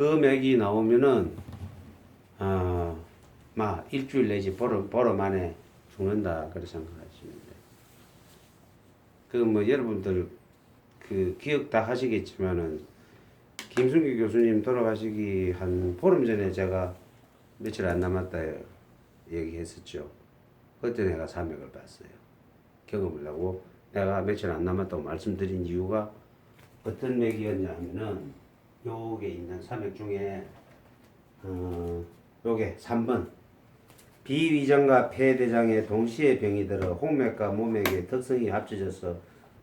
그 맥이 나오면은 막 일주일 내지 보름 만에 죽는다 그렇게 생각하시면 돼요. 그 뭐 여러분들 그 기억 다 하시겠지만은 김순기 교수님 돌아가시기 한 보름 전에 제가 며칠 안 남았다 얘기했었죠. 그때 내가 사맥을 봤어요. 경험을 하고 내가 며칠 안 남았다고 말씀드린 이유가 어떤 맥이었냐 하면은 요게 있는 사맥 중에 요게 3번 비위장과 폐대장에 동시에 병이 들어 홍맥과 모맥의 특성이 합쳐져서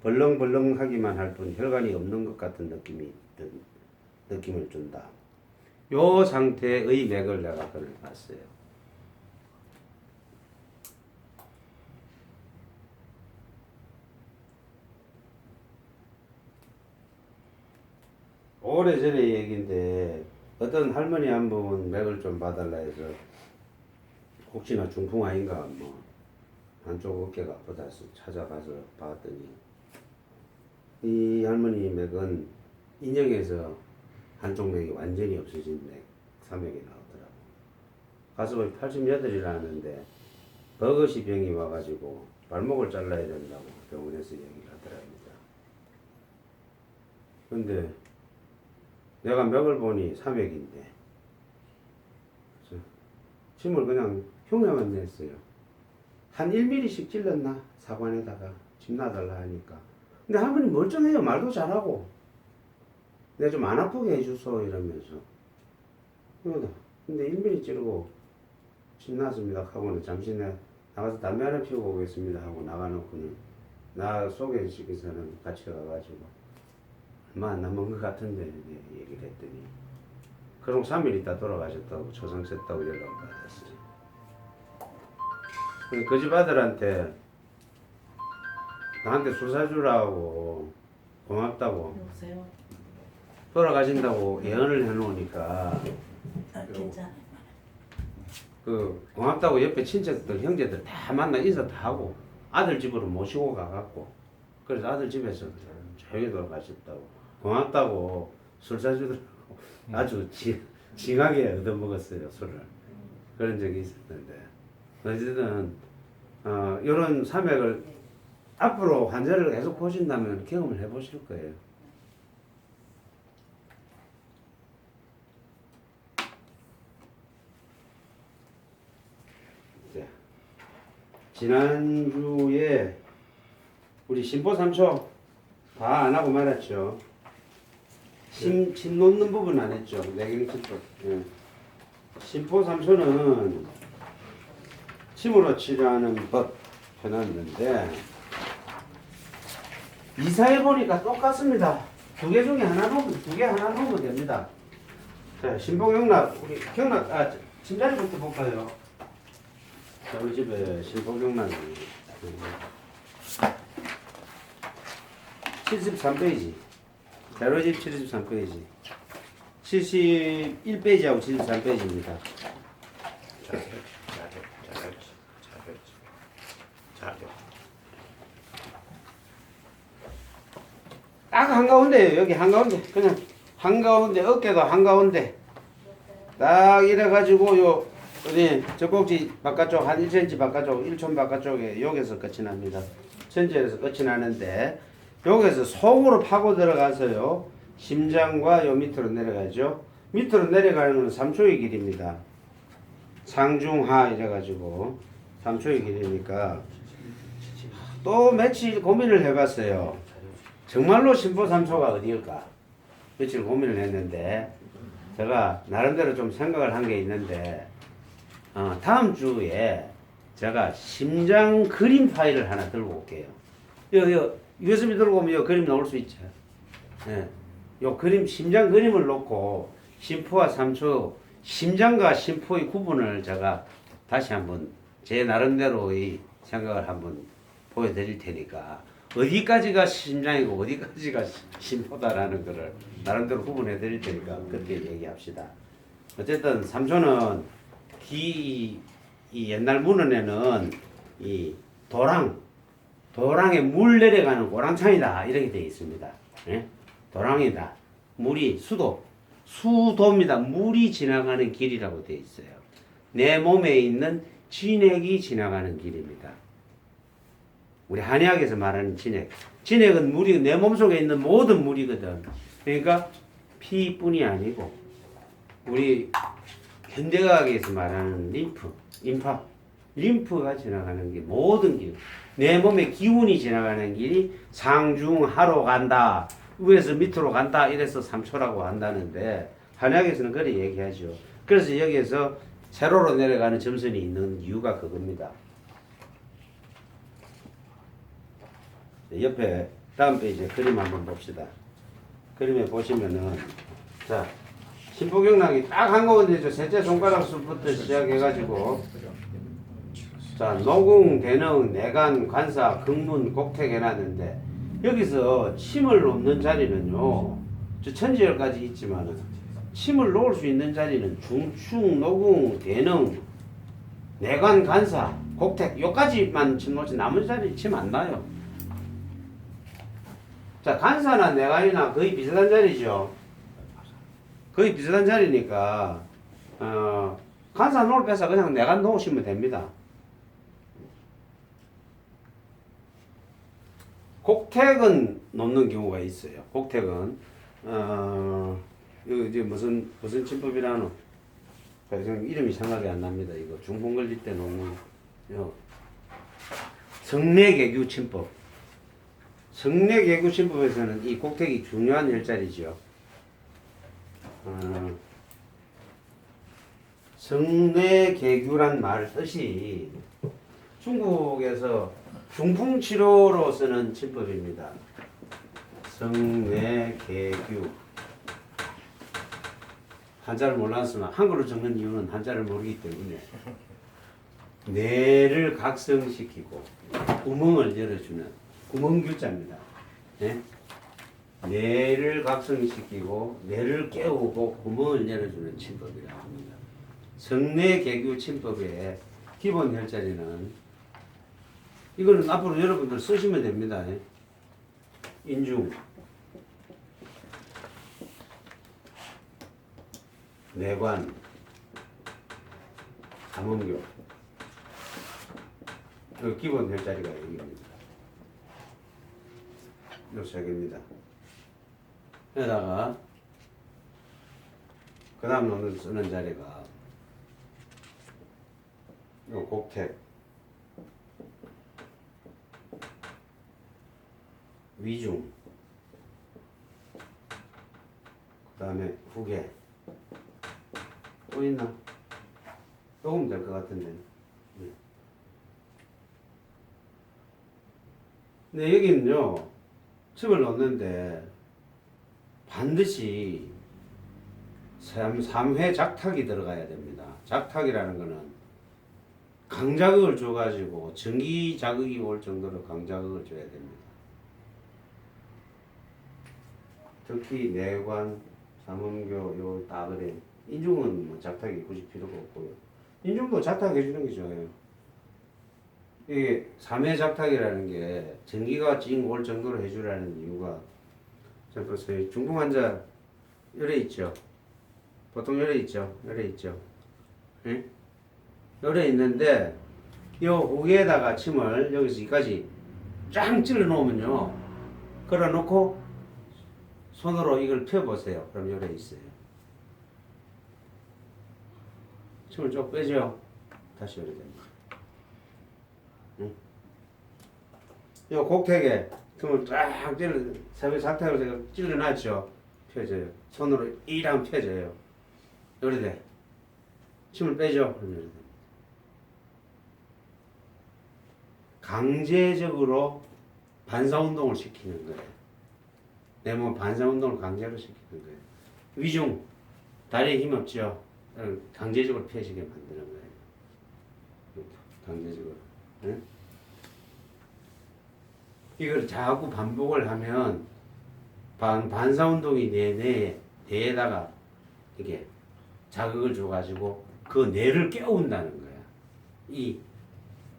벌렁벌렁하기만 할 뿐 혈관이 없는 것 같은 느낌을 준다. 요 상태의 맥을 내가 그걸 봤어요. 오래전의 얘기인데 어떤 할머니 한 분 맥을 좀 봐달라 해서 혹시나 중풍아인가 뭐 한쪽 어깨가 아프다 해서 찾아가서 봤더니 이 할머니 맥은 인형에서 한쪽 맥이 완전히 없어진 맥, 사맥이 나오더라고. 가슴이 88이라는데 버거시 병이 와가지고 발목을 잘라야 된다고 병원에서 얘기를 하더랍니다. 근데 내가 맥을 보니 사맥인데 침을 그냥 흉내만 냈어요. 한 1mm씩 찔렀나? 사관에다가 침 놔달라 하니까. 근데 할머니 멀쩡해요. 말도 잘하고. 내가 좀 안 아프게 해주소 이러면서. 근데 1mm 찌르고 침 놨습니다 하고는 잠시 나가서 담배 하나 피우고 오겠습니다 하고 나가놓고는 나 소개시켜서는 같이 가가지고 얼마 안 남은 것 같은데 얘기를 했더니 그럼 3일 있다 돌아가셨다고 초상 쳤다고 연락을 받았어요. 그 집 아들한테 나한테 술 사주라고 고맙다고 여보세요? 돌아가신다고 예언을 해놓으니까 괜찮아요. 그 고맙다고 옆에 친척들 형제들 다 만나 인사 다 하고 아들 집으로 모시고 가갖고 그래서 아들 집에서 조용히 돌아가셨다고 고맙다고 술 사주더라고. 아주 징하게 얻어먹었어요 술을. 그런 적이 있었는데 어쨌든 이런 사맥을 앞으로 환자를 계속 보신다면 경험을 해보실 거예요. 지난주에 우리 심포 3초 다 안 하고 말았죠. 침 놓는 부분 안 했죠. 내경침법. 예. 심포 3초는 침으로 치료하는 법 해놨는데 이사해 보니까 똑같습니다. 두 개 중에 하나 놓으면 됩니다. 자, 심포경락 우리 침자리부터 볼까요? 자, 우리 집에 심포경락이 73페이지. 자료집 73페이지. 71페이지하고 73페이지입니다. 딱 한가운데요. 여기 한가운데. 그냥 한가운데, 어깨도 한가운데. 딱 이래가지고, 어디, 젖꼭지 바깥쪽, 한 1cm 바깥쪽, 1촌 바깥쪽에, 여기서 끝이 납니다. 전체에서 끝이 나는데, 여기서 속으로 파고 들어가서요, 심장과 요 밑으로 내려가죠. 밑으로 내려가는 건 3초의 길입니다. 상중하 이래가지고, 3초의 길이니까, 또 며칠 고민을 해봤어요. 정말로 심포 3초가 어디일까? 며칠 고민을 했는데 제가 나름대로 좀 생각을 한 게 있는데 다음 주에 제가 심장 그림 파일을 하나 들고 올게요. 요 USB 들고 오면 요 그림 나올 수 있죠. 예. 요 그림 심장 그림을 놓고 심포와 3초 심장과 심포의 구분을 제가 다시 한번 제 나름대로의 생각을 한번 보여드릴 테니까 어디까지가 심장이고 어디까지가 심포다라는 거를 나름대로 구분해 드릴 테니까 그때 얘기합시다. 어쨌든 3초는 이 옛날 문헌에는 이 도랑에 물 내려가는 오랑창이다 이렇게 되어 있습니다. 예? 도랑이다. 물이 수도입니다. 물이 지나가는 길이라고 되어 있어요. 내 몸에 있는 진액이 지나가는 길입니다. 우리 한의학에서 말하는 진액. 진액은 물이 내 몸속에 있는 모든 물이거든. 그러니까 피뿐이 아니고 우리 현대과학에서 말하는 림프가 지나가는 길, 모든 길. 내 몸에 기운이 지나가는 길이 상중하로 간다. 위에서 밑으로 간다. 이래서 3초라고 한다는데 한의학에서는 그렇게 얘기하죠. 그래서 여기에서 세로로 내려가는 점선이 있는 이유가 그겁니다. 옆에 다음 페이지에 그림 한번 봅시다. 그림에 보시면은 자 신부경락이 딱 한가운데죠. 셋째 손가락 수부터 시작해가지고 자 노궁, 대능, 내간, 관사, 극문, 곡택 해놨는데 여기서 침을 놓는 자리는요. 저 천지열까지 있지만은 침을 놓을 수 있는 자리는 중충, 노궁, 대능, 내관, 간사, 곡택 요까지만 침 놓지 나머지 자리 침 안 나요. 자 간사나 내관이나 거의 비슷한 자리죠. 거의 비슷한 자리니까 간사 놓을 빼서 그냥 내관 놓으시면 됩니다. 곡택은 놓는 경우가 있어요. 곡택은 이거 이제 무슨 침법이라노? 이름이 생각이 안 납니다. 이거 중풍 걸릴 때 놓는 성례개규 침법. 성례개규 침법에서는 이 곡택이 중요한 일자리죠. 성례개규란 말 뜻이 중국에서 중풍 치료로 쓰는 침법입니다. 성례개규. 한자를 몰랐으면 한글로 적는 이유는 한자를 모르기 때문에 뇌를 각성시키고 구멍을 열어주는 구멍규자입니다. 네? 뇌를 각성시키고 뇌를 깨우고 구멍을 열어주는 침법이라고 합니다. 성례개규 침법의 기본 혈자리는 이거는 앞으로 여러분들 쓰시면 됩니다. 인중, 내관, 삼음교. 그 기본 혈자리가 여기입니다. 요 세 개입니다. 여기다가 그 다음 쓰는 자리가 요 곡택, 위중, 그 다음에 후계. 또 있나? 조금 될 것 같은데. 네. 근데 여기는요, 침을 넣는데 반드시 3회 작탁이 들어가야 됩니다. 작탁이라는 거는 강자극을 줘가지고 전기 자극이 올 정도로 강자극을 줘야 됩니다. 특히 내관, 삼음교, 요 따그레, 인중은 뭐 작탁이 굳이 필요가 없고요. 인중도 작탁해 주는 게 좋아요. 이게 3회 작탁이라는 게 전기가 찡 올 정도로 해주라는 이유가 자 보세요. 중풍 환자 열에 있죠. 보통 열에 있죠. 열에 있죠. 예? 열에 있는데 요 후기에다가 침을 여기서 여기까지 쫙 찔러 놓으면요. 걸어 놓고 손으로 이걸 펴 보세요. 그럼 열에 있어요. 침을 쭉 빼죠. 다시 열에 됩니다. 응? 요 곡택에 틈을 쫙 찔러, 새벽 상태로 제가 찔러놨죠. 펴져요. 손으로 이랑 펴져요. 열에 돼. 침을 빼죠. 그럼 열에 됩니다. 강제적으로 반사운동을 시키는 거예요. 내 몸 반사운동을 강제로 시키는 거예요. 위중, 다리에 힘 없죠. 강제적으로 펴지게 만드는 거예요. 강제적으로. 네? 이걸 자꾸 반복을 하면 반사운동이 뇌에다가 이게 자극을 줘가지고 그 뇌를 깨운다는 거야. 이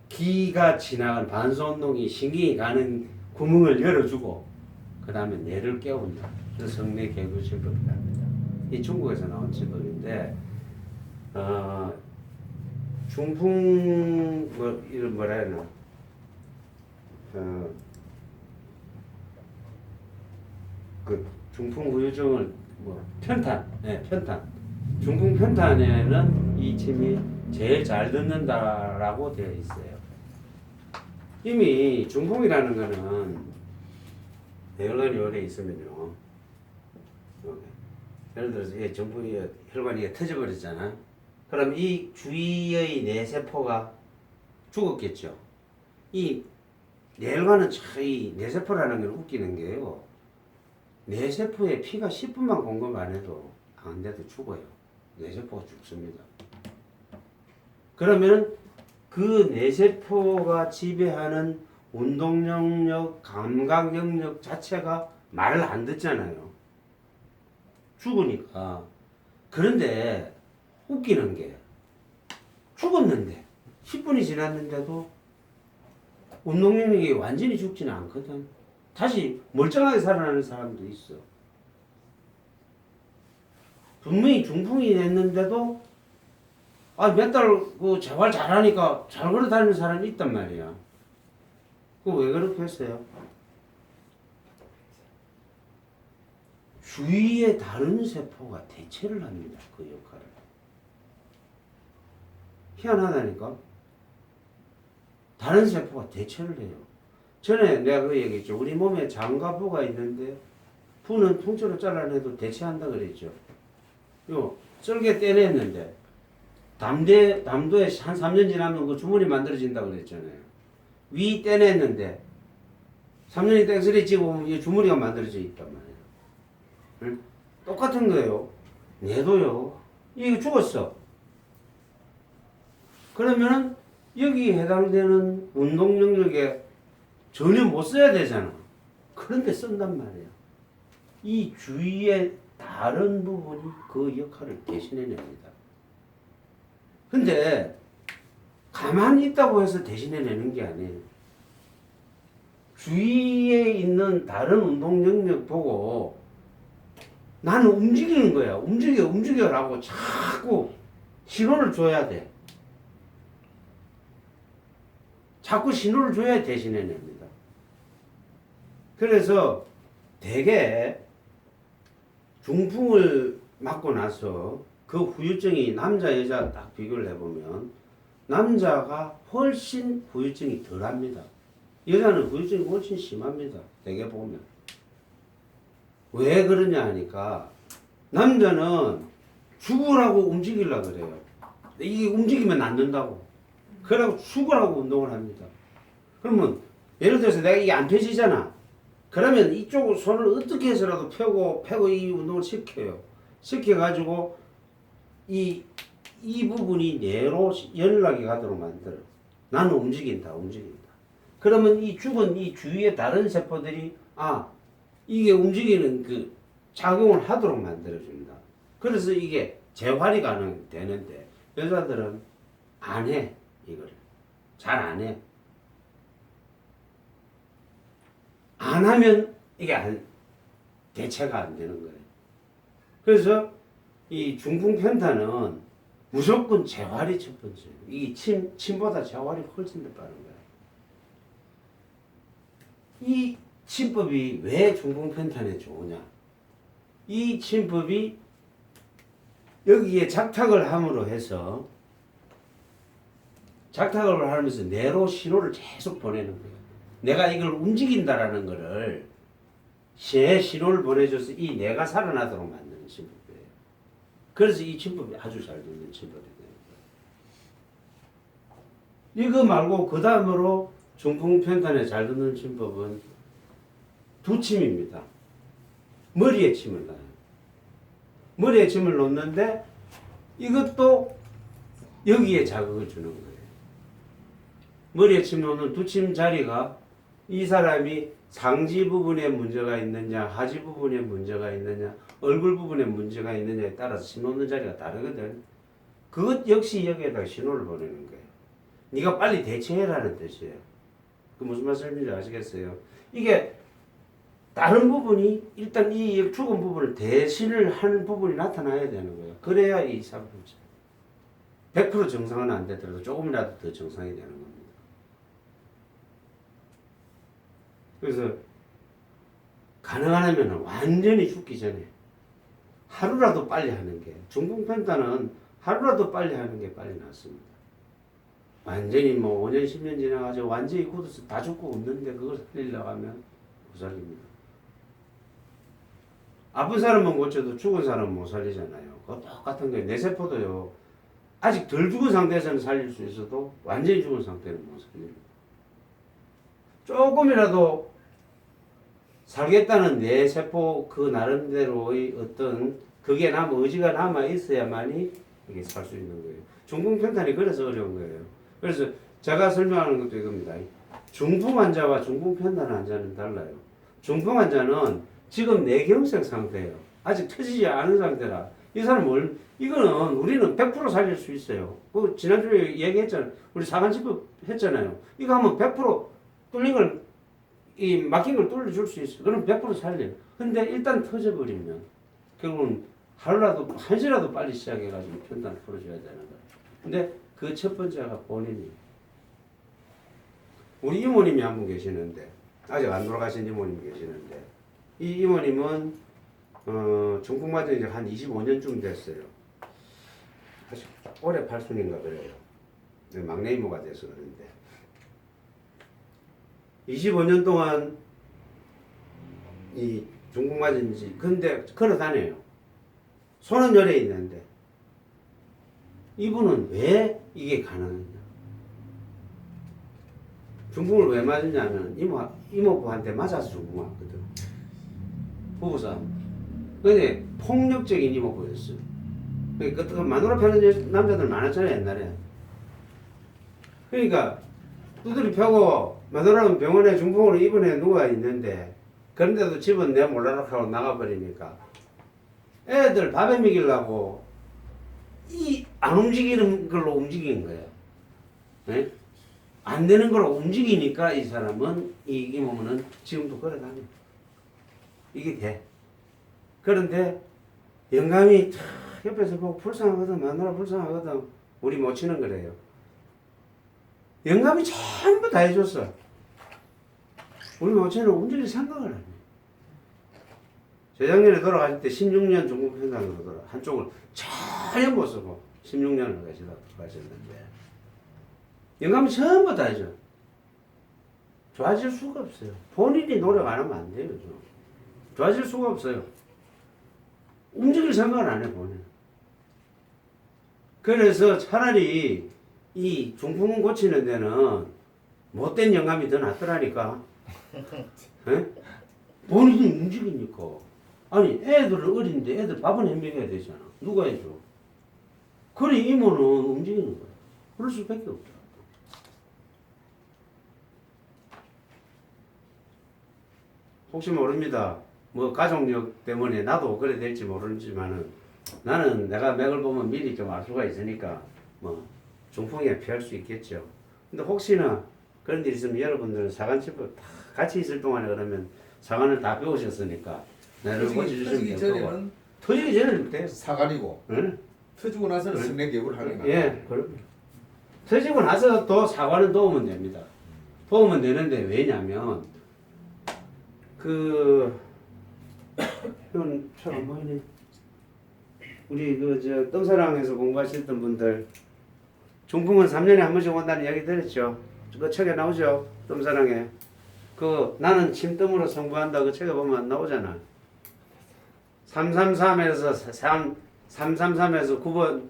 기가 지나간 반사운동이 신경이 가는 구멍을 열어주고 그 다음에 뇌를 깨운다. 그래서 성례개규 침법이랍니다. 이 중국에서 나온 치법인데 중풍 뭐 이런 뭐라 해야 되나 그 중풍 후유증을 뭐 편탄, 네, 편탄. 중풍 편탄에는 이 침이 제일 잘 듣는다라고 되어 있어요. 이미 중풍이라는 거는 혈관이 오래 있으면요. 예를 들어서 이 중풍이 혈관이 터져버렸잖아. 그럼 이 주위의 뇌세포가 죽었겠죠. 이 뇌혈관은 참 이 뇌세포라는 건 웃기는 게요. 뇌세포에 피가 10분만 공급 안 해도 안 돼도 죽어요. 뇌세포가 죽습니다. 그러면 그 뇌세포가 지배하는 운동 영역, 감각 영역 자체가 말을 안 듣잖아요. 죽으니까. 그런데 웃기는 게 죽었는데 10분이 지났는데도 운동 영역이 완전히 죽지는 않거든. 다시 멀쩡하게 살아나는 사람도 있어. 분명히 중풍이 됐는데도 몇 달 그 재활 잘하니까 잘 걸어 다니는 사람이 있단 말이야. 그 왜 그렇게 했어요? 주위의 다른 세포가 대체를 합니다. 그 역할을. 희한하다니까. 다른 세포가 대체를 해요. 전에 내가 그 얘기했죠. 우리 몸에 장과 부가 있는데 부는 통째로 잘라내도 대체한다 그랬죠. 요 썰게 떼냈는데 담도에 한 3년 지나면 그 주물이 만들어진다 그랬잖아요. 위 떼냈는데 3년이 땡스리 찍고 이 주물이가 만들어져 있단 말이에요. 응? 똑같은 거예요. 뇌도요. 이거 죽었어. 그러면은 여기에 해당되는 운동 영역에 전혀 못 써야 되잖아. 그런데 쓴단 말이야. 이 주위의 다른 부분이 그 역할을 대신해냅니다. 근데 가만히 있다고 해서 대신해내는 게 아니에요. 주위에 있는 다른 운동 영역 보고 나는 움직이는 거야. 움직여라고 자꾸 신호를 줘야 돼. 자꾸 신호를 줘야 대신해냅니다. 그래서 대개 중풍을 맞고 나서 그 후유증이 남자 여자 딱 비교를 해보면 남자가 훨씬 후유증이 덜합니다. 여자는 후유증이 훨씬 심합니다. 대개 보면. 왜 그러냐 하니까 남자는 죽으라고 움직이려고 그래요. 이게 움직이면 안 된다고. 그러고 죽으라고 운동을 합니다. 그러면 예를 들어서 내가 이게 안 펴지잖아. 그러면 이쪽 손을 어떻게 해서라도 펴고 이 운동을 시켜요. 시켜가지고 이 부분이 뇌로 연락이 가도록 만들어. 나는 움직인다. 그러면 이 죽은 이 주위의 다른 세포들이 이게 움직이는 그 작용을 하도록 만들어줍니다. 그래서 이게 재활이 가능되는데 여자들은 안 해. 이거를 잘 안 해. 안 하면 이게 대체가 안 되는 거예요. 그래서 이 중풍 편탄은 무조건 재활이 첫 번째예요. 이 침보다 재활이 훨씬 더 빠른 거예요. 이 침법이 왜 중풍 편탄에 좋으냐? 이 침법이 여기에 작탁을 함으로 해서 작탁을 하면서 뇌로 신호를 계속 보내는 거예요. 내가 이걸 움직인다라는 거를 신호를 보내줘서 이 뇌가 살아나도록 만드는 침법이에요. 그래서 이 침법이 아주 잘 듣는 침법이 되는 거예요. 이거 말고 그 다음으로 중풍 편탄에 잘 듣는 침법은 두 침입니다. 머리에 침을 놔요. 머리에 침을 놓는데 이것도 여기에 자극을 주는 거예요. 머리에 침 놓는 두 침 자리가 이 사람이 상지 부분에 문제가 있느냐, 하지 부분에 문제가 있느냐, 얼굴 부분에 문제가 있느냐에 따라서 침 놓는 자리가 다르거든. 그것 역시 여기에다가 신호를 보내는 거예요. 네가 빨리 대처해라는 뜻이에요. 그 무슨 말씀인지 아시겠어요? 이게 다른 부분이 일단 이 죽은 부분을 대신을 하는 부분이 나타나야 되는 거예요. 그래야 이 사고죠. 100% 정상은 안 되더라도 조금이라도 더 정상이 되는 겁니다. 그래서 가능하면 완전히 죽기 전에 하루라도 빨리 하는 게, 중풍편단은 하루라도 빨리 하는 게 빨리 낫습니다. 완전히 뭐 5년 10년 지나가지고 완전히 굳어서 다 죽고 없는데 그걸 살리려고 하면 못 살립니다. 아픈 사람은 고쳐도 죽은 사람은 못 살리잖아요. 그거 똑같은 거예요. 뇌세포도요. 아직 덜 죽은 상태에서는 살릴 수 있어도 완전히 죽은 상태는 못 살립니다. 조금이라도 살겠다는 뇌세포 그 나름대로의 어떤 그게 의지가 남아 있어야만이 이게 살 수 있는 거예요. 중풍편탄이 그래서 어려운 거예요. 그래서 제가 설명하는 것도 이겁니다. 중풍 환자와 중풍편탄 환자는 달라요. 중풍 환자는 지금 내경색 상태예요. 아직 터지지 않은 상태라. 이 사람을 이거는 우리는 100% 살릴 수 있어요. 그 지난주에 얘기했잖아요. 우리 사관치법 했잖아요. 이거 하면 100% 뚫린 걸, 이 막힌 걸 뚫어줄 수 있어요. 그럼 100% 살려요. 근데 일단 터져버리면 결국은 하루라도 한시라도 빨리 시작해가지고 편단 풀어줘야 되는 거예요. 근데 그 첫 번째가 본인이. 우리 이모님이 한 분 계시는데 아직 안 돌아가신 이모님이 계시는데 이 이모님은 중풍 맞은 이제 한 25년쯤 됐어요. 사실 올해 8순인가 그래요. 막내 이모가 돼서 그런데 25년 동안 이 중풍 맞은 지 근데 걸어 다녀요. 손은 열에 있는데 이분은 왜 이게 가능하냐? 중풍을 왜 맞았냐면 이모부한테 맞아서 중풍 왔거든. 부부싸움. 근데 폭력적인 이모부였어요. 그러니까 마누라 펴는 남자들 많았잖아요 옛날에. 그러니까 두드리 펴고 마누라는 병원에 중풍으로 입원해 누워 있는데 그런데도 집은 내가 몰라라 하고 나가버리니까 애들 밥에 먹이려고 안 움직이는 걸로 움직인 거예요. 네? 안 되는 걸로 움직이니까 이 사람은 이 이모는 지금도 걸어 다녀. 이게 돼. 그런데 영감이 옆에서 보고 불쌍하거든. 마누라 불쌍하거든. 우리 못 치는 거래요. 영감이 전부 다 해줬어. 우리 모친은 움직일 생각을 안 해. 재작년에 돌아가실 때 16년 중풍편단으로 돌아. 한쪽을 전혀 못 쓰고 16년을 가셨는데 영감이 전부 다 해줘. 좋아질 수가 없어요. 본인이 노력 안 하면 안 돼요. 좋아질 수가 없어요. 움직일 생각을 안 해, 본인. 그래서 차라리 이 중풍 고치는 데는 못된 영감이 더 낫더라니까. 에? 본인이 움직이니까. 아니, 애들은 어린데 애들 밥은 해 먹여야 되잖아. 누가 해줘? 그래, 이모는 움직이는 거야. 그럴 수밖에 없다. 혹시 모릅니다. 뭐 가족력 때문에 나도 그래 될지 모르지만은 나는 내가 맥을 보면 미리 좀 알 수가 있으니까 뭐 중풍에 피할 수 있겠죠. 근데 혹시나 그런 일이 있으면 여러분들은 사관치법 다 같이 있을 동안에 그러면 사관을 다 배우셨으니까 나를 고쳐주시면 되고 터지기 전에는 돼. 사관이고 응? 터지고 나서는 승례교육을 하는 거야. 예, 그럼 터지고 나서 또 사관을 도우면 됩니다. 도우면 되는데 왜냐면 이건 잘 보이네. 우리 똥사랑에서 공부하셨던 분들 중풍은 3년에 한 번씩 온다는 이야기 들었죠. 그 책에 나오죠. 똥사랑에. 나는 침뜸으로 성부한다 그 책에 보면 나오잖아. 333에서 9번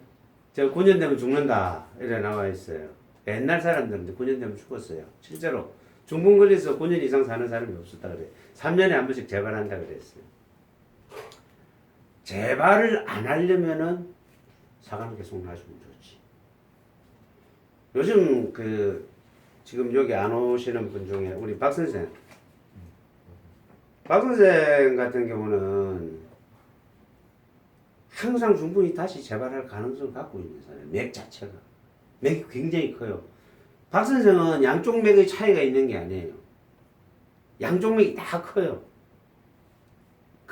9년 되면 죽는다 이래 나와 있어요. 옛날 사람들은 9년 되면 죽었어요. 실제로 중풍 걸려서 9년 이상 사는 사람이 없었다 그래. 3년에 한 번씩 재발한다 그랬어요. 재발을 안 하려면은 사관을 계속 놔주면 좋지. 요즘 지금 여기 안 오시는 분 중에 우리 박 선생 같은 경우는 항상 중풍이 다시 재발할 가능성을 갖고 있는 사람이에요. 맥 자체가. 맥이 굉장히 커요. 박 선생은 양쪽 맥의 차이가 있는 게 아니에요. 양쪽 맥이 다 커요.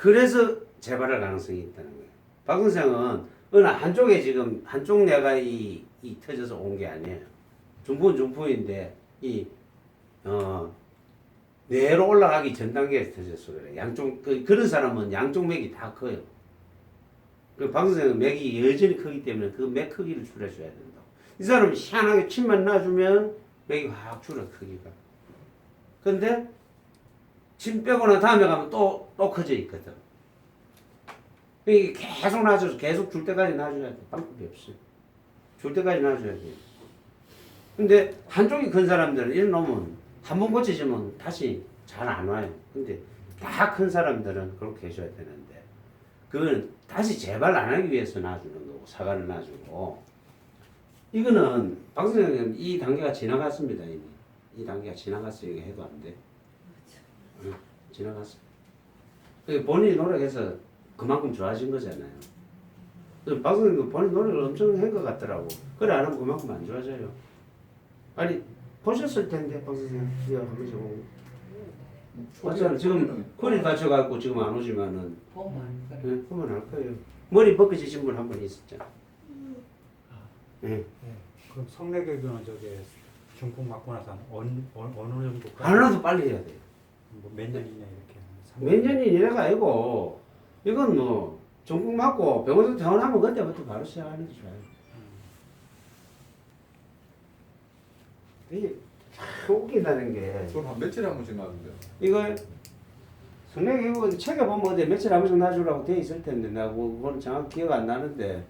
그래서 재발할 가능성이 있다는 거예요. 박 선생은 어느 한쪽에 지금 한쪽 뇌가 이 터져서 온 게 아니에요. 중풍은 중풍인데 뇌로 올라가기 전 단계에서 터져서 그래. 양쪽 그런 사람은 양쪽 맥이 다 커요. 박 선생은 맥이 여전히 크기 때문에 그 맥 크기를 줄여줘야 된다. 이 사람은 희한하게 침만 놔주면 맥이 확 줄어 크기가. 근데 침 빼고 난 다음에 가면 또 커져 있거든. 이게 계속 놔줘서 계속 줄 때까지 놔줘야 돼. 방법이 없어요. 줄 때까지 놔줘야 돼. 근데 한쪽이 큰 사람들은 이런 놈은 한 번 고쳐지면 다시 잘 안 와요. 근데 다 큰 사람들은 그렇게 해줘야 되는데 그건 다시 재발 안 하기 위해서 놔주는 거고 사과를 놔주고 이거는 박 선생님 이 단계가 지나갔습니다. 이미 이 단계가 지나갔어요. 이거 해도 안 돼. 응, 지나갔어. 본인이 노력해서 그만큼 좋아진 거잖아요. 박 선생님도 본인 노력을 엄청 한 것 같더라고. 그래 안 하면 그만큼 안 좋아져요. 아니 보셨을 텐데 박 선생님 이거 한번 좀 맞잖아. 지금 허리 다쳐갖고 지금 안 오지만은 보면 알 거예요. 머리 벗겨지신 분 한 분 있었잖아. 예. 그럼 성내개교는 저게 중풍 맞고 나서 어느 정도까지? 하나도 빨리 해야 돼요. 뭐몇 년이냐 이렇게? 몇 년이 이래가 아니고 이건 뭐 중풍 맞고 병원에서 퇴원하면 그때부터 바로 시작하는 게 좋아요. 이게 참 웃기다는 게 저한 며칠에 한 번씩 나는데. 이거 성내교육은 책에 보면 어디 며칠 한 번씩 놔주라고 돼 있을 텐데 내가 그건 정확히 기억 안 나는데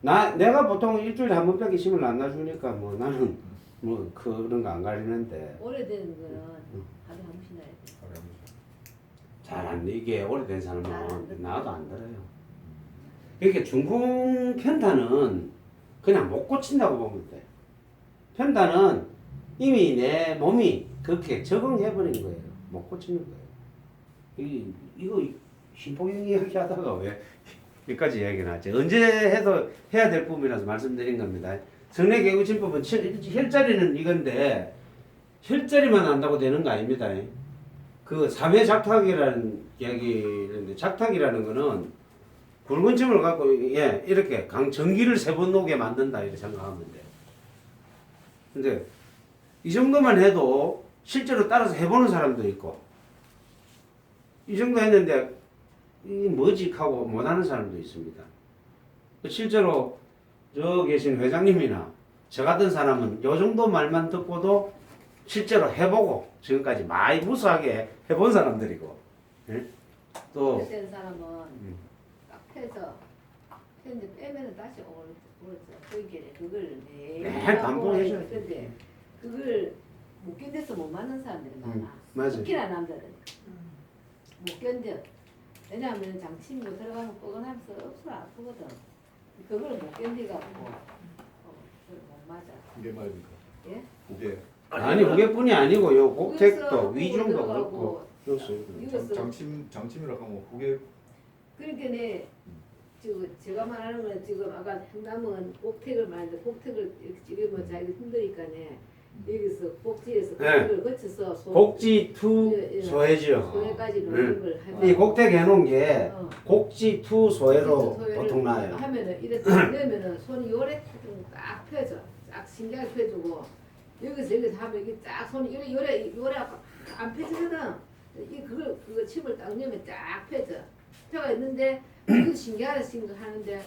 내가 보통 일주일에 한 번밖에 심을 안 놔주니까 뭐 나는 뭐 그런 거 안 가리는데 오래된 거는 하루에 한 번씩 나야 돼. 잘 안 이게 오래된 사람은 나도 안 들어요. 이렇게 중풍 편타는 그냥 못 고친다고 보면 돼. 편타는 이미 내 몸이 그렇게 적응해버린 거예요. 못 고치는 거예요. 이거 신봉영 이야기 하다가 왜 여기까지 이야기 나왔지? 언제 해도 해야 될 부분이라서 말씀드린 겁니다. 성내개구진법은 혈자리는 이건데 혈자리만 안다고 되는 거 아닙니다. 그 3회 작탁이라는 이야기인데 작탁이라는 거는 굵은 침을 갖고 이렇게 전기를 3번 녹게 만든다 이렇게 생각하면 돼. 근데 이 정도만 해도 실제로 따라서 해보는 사람도 있고 이 정도 했는데 이 뭐지 하고 못하는 사람도 있습니다. 실제로 저 계신 회장님이나 저 같은 사람은 요 정도 말만 듣고도 실제로 해보고 지금까지 많이 무수하게 해본 사람들이고 또 오래된 사람은 딱 펴서 펴는데 빼면은 다시 오르죠. 그걸 매일 반복해줘야 돼. 근데 그걸 못 견뎌서 못 맞는 사람들이 많아. 맞아요. 특히나 남자들 못 견뎌. 왜냐하면 장침이 들어가면 뻐근하면서 억수로 아프거든. 그걸 못 견디갖고 못 맞아. 그게 말입니까? 예? 그게 아니 그게뿐이 아니고 요 곡택도 그래서 위중도 들어가고 그렇고 그렇어요. 이것은 장침이라고 하면 그게 그러니까 제가 말하는 거는 지금 아까 행남은 꼭택을 말하는데 꼭택을 이렇게 찍으면 자기가 힘드니까네 여기서 꼭지에서 네. 그걸 거쳐서 곡지 투 예. 소해죠. 소에까지 놓는 걸 하면 이 곡택 해놓은 게 어. 곡지 투 소해로 소해를 보통 나요. 하면은 이렇게 이러면은 손이 요래 딱 펴져 딱 신기하게 펴주고 여기서 하면 이게 딱 손이 요래 안 펴지거든. 그거 침을 딱 넣으면 딱 펴져. 펴가 있는데 이거 신기하다 생각하는데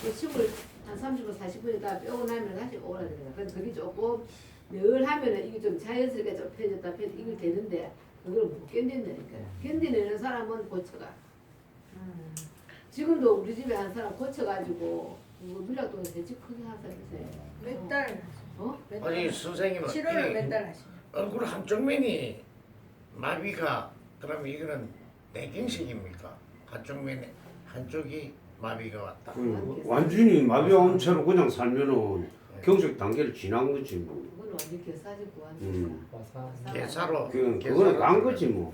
이 침을 한 30분 40분 있다 빼고 나면 다시 오라 되는 거야. 그게 조금 늘 하면은 이게 좀 자연스럽게 좀 펴졌다 이게 되는데 그걸 못 견딘다니까. 견디는 사람은 고쳐가. 지금도 우리 집에 한 사람 고쳐가지고 밀락동에 돼지 크게 한 사람 있어요. 몇 달? 어? 아니 선생님은 치료를 몇 달 하시나요? 얼굴 한쪽 면이 마비가 그러면 이거는 내경색입니까? 한쪽 면에 한쪽이 마비가 왔다. 완전히 마비 온 채로 그냥 살면은 경색 단계를 지난 거지 뭐. 그건 완전 개사지고 완전. 개사로 그거는 간 거지 뭐.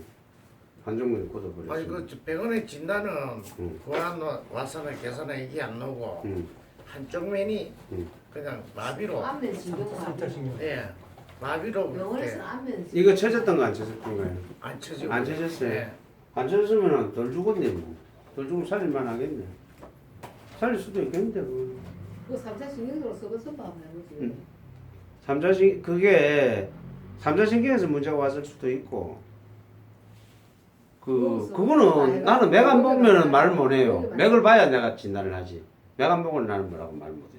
한정면 걷어버렸어. 아니 그 병원의 진단은 응. 구안 와서는 개사나 이게 안 나오고 응. 한쪽 면이 응. 그냥 마비로 안면 신경마비. 예 마비로 병원에서 그렇게 안면 이거 쳐졌던 거 안 쳐졌던 거예요? 안 쳐지고 안 쳐졌어요. 예. 안 쳤으면 덜 죽었네 뭐. 덜 죽으면 살릴만 하겠네. 살릴 수도 있겠는데 그거는. 그 3차 신경으로 썩어서 봐 해보지. 삼자신 그게 삼자신경에서 문제가 왔을 수도 있고 그거는 나는 맥 안 보면은 말 못해요. 맥을 봐야 내가 진단을 하지. 맥 안 보고는 나는 뭐라고 말 못해.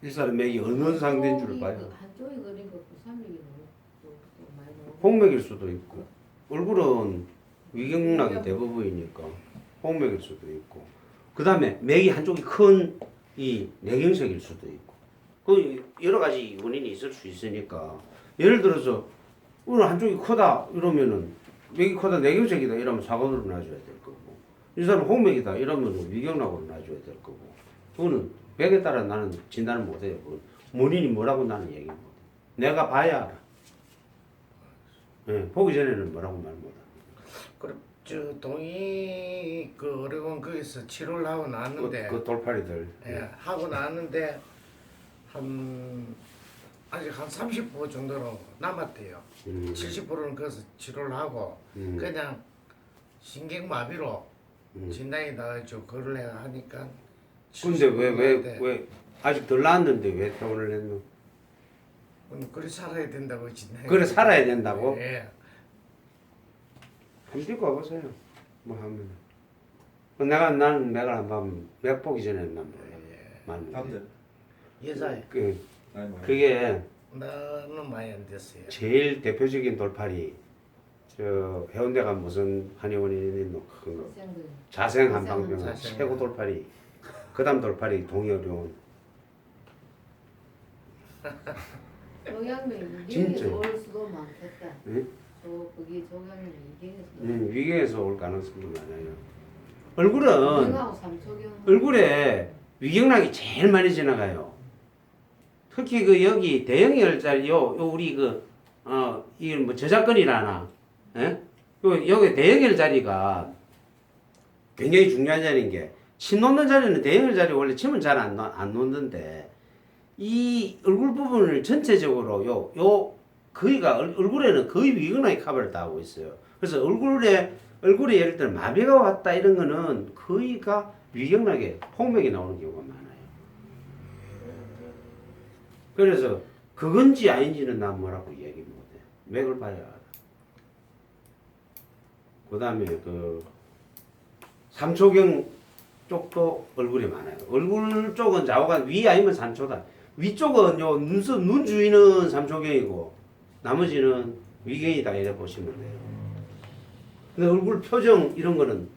이 사람 맥이 어느 상태인 줄 봐요. 한쪽이 그린 거 3mm 또 많이 나오고. 홍맥일 수도 있고 얼굴은 위경락이 대부분이니까 홍맥일 수도 있고 그 다음에 맥이 한쪽이 큰 이 내경색일 수도 있고 그 여러 가지 원인이 있을 수 있으니까 예를 들어서 오늘 한쪽이 크다 이러면은 맥이 크다 내경색이다 이러면 사고로 놔줘야 될 거고 이 사람 홍맥이다 이러면 위경락으로 놔줘야 될 거고 그거는 맥에 따라 나는 진단을 못해요. 원인이 뭐라고 나는 얘기 못해. 내가 봐야 알아. 예, 보기 전에는 뭐라고 말 못해. 그럼 저 동의 그 어려운 거기서 치료를 하고 나왔는데 그 돌팔이들. 예, 하고 나왔는데 아직 한 30% 정도로 남았대요. 70%는 거기서 치료를 하고 그냥 신경마비로 진단이 나와가지고 그걸 내가 하니까 근데 왜 아직 덜 나왔는데 왜 퇴원을 했노? 그래 살아야 된다고 진단이 그래 살아야 된다고? 예. 한번 데리고 와보세요. 뭐 하면. 나는 맥을 안 보면 맥 보기 전에는 난 몰라. 말 못해. 남자. 여자애 나이 많이. 그게 나는 많이 안 됐어요. 제일 대표적인 돌팔이 저 해운대가 무슨 한의원이 있노 큰 거. 자생 한방병원 자생. 최고 돌팔이. 그다음 돌팔이 동의어려운. 종양면 진짜. 이경에서 올 수도 많겠다. 응? 저 거기 종양면 이경에서. 위경에서 올 가능성도 많아요. 얼굴은 위경하고 삼초경. 얼굴에 위경락이 제일 많이 지나가요. 특히 그 여기 대형혈자리 요 우리 이게 뭐 저작근이라나, 예? 여기 대형혈 자리가 굉장히 중요한 자리인 게 침 놓는 자리는 대형혈 자리 원래 침을 잘 안 놓는데 이 얼굴 부분을 전체적으로 거의가 얼굴에는 거의 위경락이 커버를 다 하고 있어요. 그래서 얼굴에 예를 들어 마비가 왔다 이런 거는 거의가 위경락에 폭맥이 나오는 경우가 많아요. 그래서 그건지 아닌지는 난 뭐라고 얘기 못해. 맥을 봐야 알아. 그 다음에 삼초경 쪽도 얼굴이 많아요. 얼굴 쪽은 좌우간 위 아니면 삼초다. 위쪽은 눈 주위는 삼초경이고 나머지는 위경이다 이래 보시면 돼요. 근데 얼굴 표정 이런 거는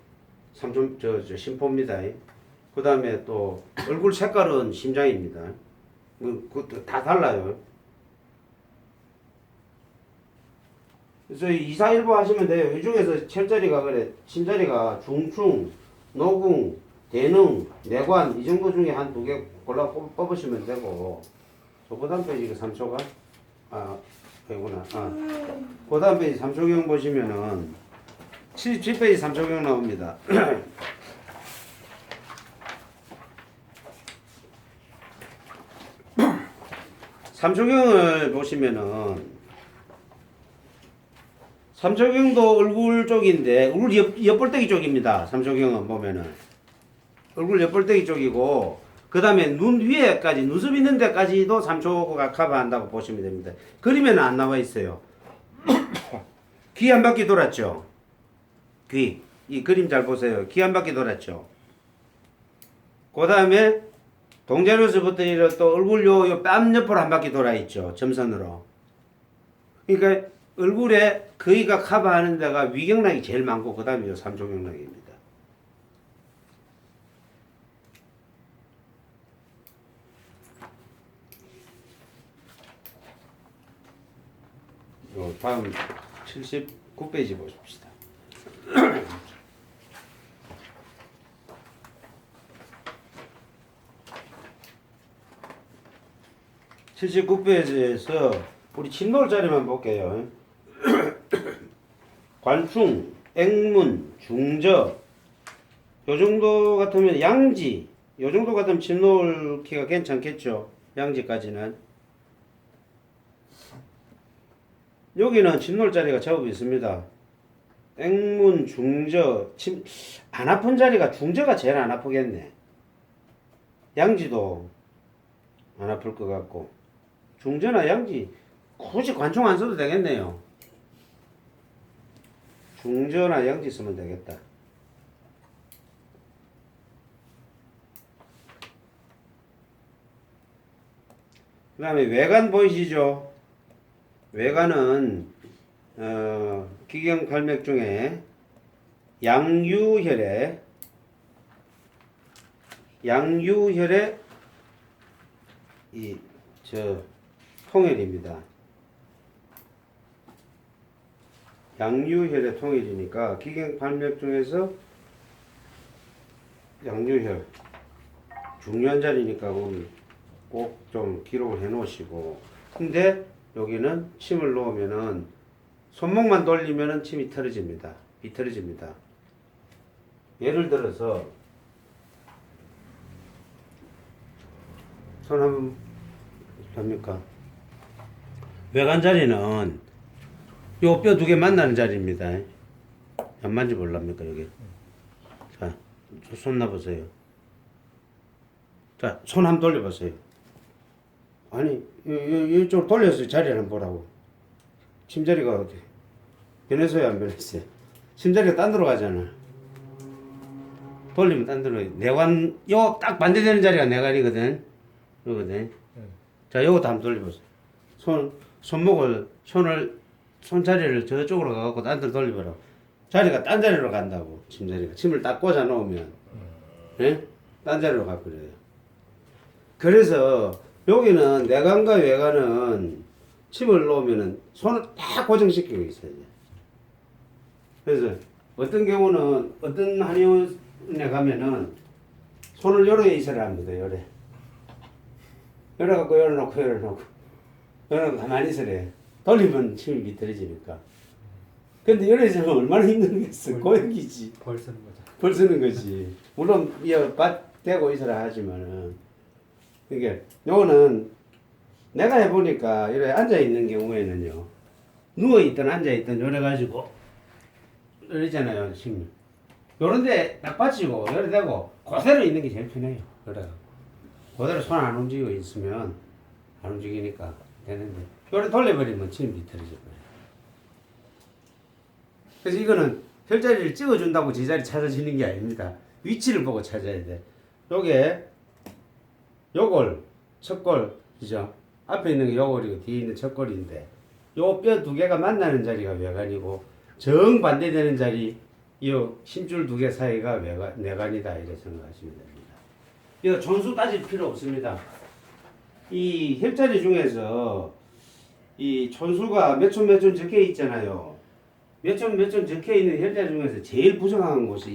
심포입니다. 그 다음에 또 얼굴 색깔은 심장입니다. 그것도 다 달라요. 그래서 2, 4, 1보 하시면 돼요. 이 중에서 철자리가 그래, 심자리가 중충, 노궁, 대능, 내관 이 정도 중에 한 2개 골라 뽑으시면 되고 그 다음 페이지 3초가 이구나. 그 다음 페이지 3초경 보시면은 77페이지 3초경 나옵니다. 삼초경을 보시면은 삼초경도 얼굴 쪽인데 얼굴 옆볼때기 쪽입니다. 삼초경은 보면은 얼굴 옆볼때기 쪽이고 그 다음에 눈 위에까지 눈썹 있는 데까지도 삼초가 커버한다고 보시면 됩니다. 그림에는 안 나와 있어요. 귀 한 바퀴 돌았죠. 귀 이 그림 잘 보세요. 귀 한 바퀴 돌았죠. 그 다음에 동자로서부터 또 얼굴 요 뺨 옆으로 한 바퀴 돌아 있죠. 점선으로. 그러니까 얼굴에 거의가 커버하는 데가 위경락이 제일 많고 그 다음에 요 삼초경락입니다. 요 다음 79페이지 보십시다. 79페이지에서 우리 침노울 자리만 볼게요. 관충, 액문, 중저 요 정도 같으면 양지 요 정도 같으면 침노울 키가 괜찮겠죠. 양지까지는. 여기는 침노울 자리가 제법 있습니다. 땡문, 중저, 안 아픈 자리가 중저가 제일 안 아프겠네. 양지도 안 아플 것 같고 중저나 양지 굳이 관총 안 써도 되겠네요. 중저나 양지 쓰면 되겠다. 그 다음에 외관 보이시죠? 외관은 기경팔맥 중에 양유혈의 통일입니다. 양유혈의 통일이니까 기경팔맥 중에서 양유혈 중요한 자리니까 꼭 좀 기록을 해 놓으시고, 근데 여기는 침을 놓으면은 손목만 돌리면은 침이 털어집니다. 비틀어집니다. 예를 들어서 손 한번 됩니까? 외관 자리는 요 뼈 두 개 만나는 자리입니다. 안 만져볼랍니까 여기? 자, 손 놔보세요. 자, 손 한번 돌려보세요. 아니, 이쪽으로 돌려서 자리 한번 보라고. 침자리가 어디? 변했어요, 안 변했어요? 침자리가 딴 데로 가잖아. 돌리면 딴 데로. 내관, 요 딱 반대되는 자리가 내관이거든. 요거든. 자, 요것도 한번 돌려보세요. 손자리를 저쪽으로 가갖고 딴 데로 돌려보라. 자리가 딴 자리로 간다고, 침자리가. 침을 딱 꽂아 놓으면. 예? 딴 자리로 가버려요. 그래서 여기는 내관과 외관은 침을 놓으면은 손을 딱 고정시키고 있어야 돼. 그래서 어떤 경우는 어떤 한의원에 가면은 손을 요래 있어야 합니다. 요래. 요래 갖고 요래 놓고 요래 놓고 요래 놓고 가만히 있으래. 돌리면 침이 비틀어지니까. 근데 요래 있으면 얼마나 힘들겠어. 고역이지. 벌 쓰는 거죠. 벌 쓰는 거지. 물론 밭 대고 있어라 하지만은. 그러니까 요거는 내가 해보니까 이렇게 앉아있는 경우에는요, 누워있든 앉아있든 요래가지고 이러잖아요. 지금 요런데 딱 받치고 요래 대고 그대로 있는 게 제일 편해요. 요래가 그대로 손 안 움직이고 있으면 안 움직이니까 되는데 요래 돌려버리면 침이 비틀어져 버려요. 그래서 이거는 혈자리를 찍어준다고 제자리 찾아지는 게 아닙니다. 위치를 보고 찾아야 돼. 요걸 척골이죠. 앞에 있는 게 요골이고 뒤에 있는 척골인데 요 뼈 두 개가 만나는 자리가 외관이고 정반대되는 자리 이 심줄 두 개 사이가 내관이다 이렇게 생각하시면 됩니다. 이거 전수 따질 필요 없습니다. 이 혈자리 중에서 이 촌수가 몇 촌 적혀 있잖아요. 몇 촌 적혀 있는 혈자리 중에서 제일 부정한 곳이